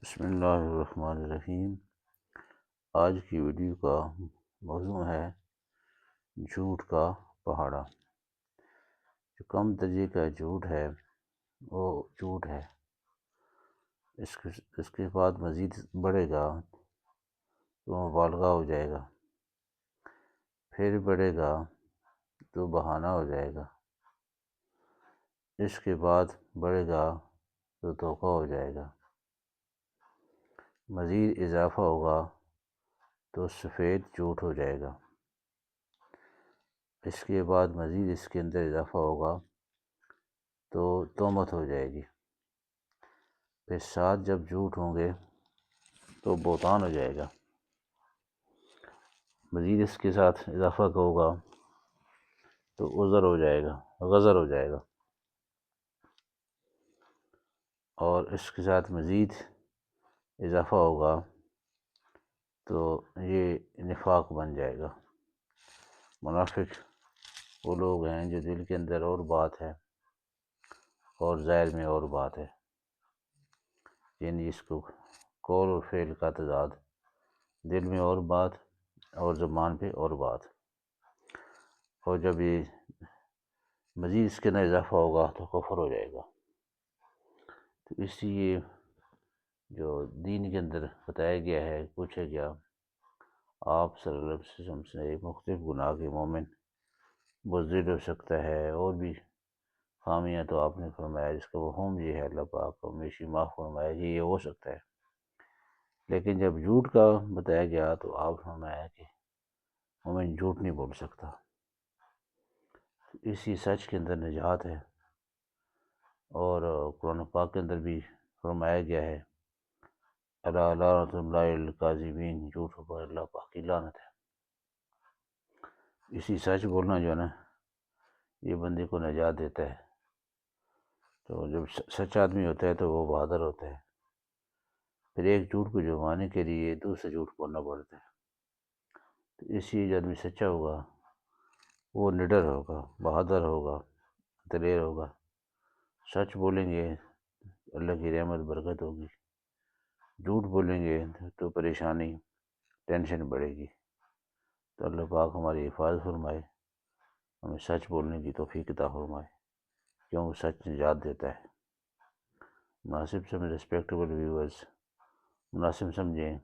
بسم اللہ الرحمن الرحیم۔ آج کی ویڈیو کا موضوع ہے جھوٹ کا پہاڑا۔ جو کم درجے کا جھوٹ ہے وہ جھوٹ ہے، اس کے بعد مزید بڑھے گا تو مبالغہ ہو جائے گا، پھر بڑھے گا تو بہانہ ہو جائے گا، اس کے بعد بڑھے گا تو دھوکہ ہو جائے گا، مزید اضافہ ہوگا تو سفید جھوٹ ہو جائے گا، اس کے بعد مزید اس کے اندر اضافہ ہوگا تو تہمت ہو جائے گی، پھر ساتھ جب جھوٹ ہوں گے تو بہتان ہو جائے گا، مزید اس کے ساتھ اضافہ ہوگا تو عذر ہو جائے گا، غضر ہو جائے گا، اور اس کے ساتھ مزید اضافہ ہوگا تو یہ نفاق بن جائے گا۔ منافق وہ لوگ ہیں جو دل کے اندر اور بات ہے اور ظاہر میں اور بات ہے، یعنی اس کو قول اور فعل کا تضاد، دل میں اور بات اور زبان پہ اور بات، اور جب یہ مزید اس کے اندر اضافہ ہوگا تو کفر ہو جائے گا۔ تو اس لیے جو دین کے اندر بتایا گیا ہے، پوچھا گیا آپ صلی اللہ علیہ وسلم سے مختلف گناہ کے مومن بزدل ہو سکتا ہے، اور بھی خامیاں، تو آپ نے فرمایا جس کا وہم یہ ہے اللہ پاک ہمیشہ معاف فرمایا کہ یہ ہو سکتا ہے، لیکن جب جھوٹ کا بتایا گیا تو آپ فرمایا کہ مومن جھوٹ نہیں بول سکتا۔ اسی سچ کے اندر نجات ہے، اور قرآن پاک کے اندر بھی فرمایا گیا ہے الا لعنۃ اللہ الکاذبین، جھوٹ پر اللہ پاک کی لعنت ہے۔ اسی سچ بولنا جو ہے نا، یہ بندے کو نجات دیتا ہے۔ تو جب سچا آدمی ہوتا ہے تو وہ بہادر ہوتا ہے، پھر ایک جھوٹ کو جھپانے کے لیے دوسرے جھوٹ بولنا پڑتا ہے، تو اس لیے جو آدمی سچا ہوگا وہ نڈر ہوگا، بہادر ہوگا، دلیر ہوگا، سچ بولیں گے اللہ کی رحمت برکت ہوگی، جھوٹ بولیں گے تو پریشانی ٹینشن بڑھے گی۔ تو اللہ پاک ہماری حفاظت فرمائے، ہمیں سچ بولنے کی توفیق عطا فرمائے، کیوں سچ نجات دیتا ہے۔ مناسب سمجھ ریسپیکٹیبل ویورز، مناسب سمجھیں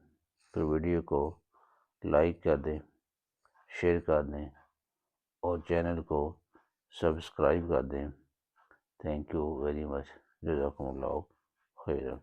تو ویڈیو کو لائک کر دیں، شیئر کر دیں، اور چینل کو سبسکرائب کر دیں۔ تھینک یو ویری مچ، جزاکم اللہ خیرا۔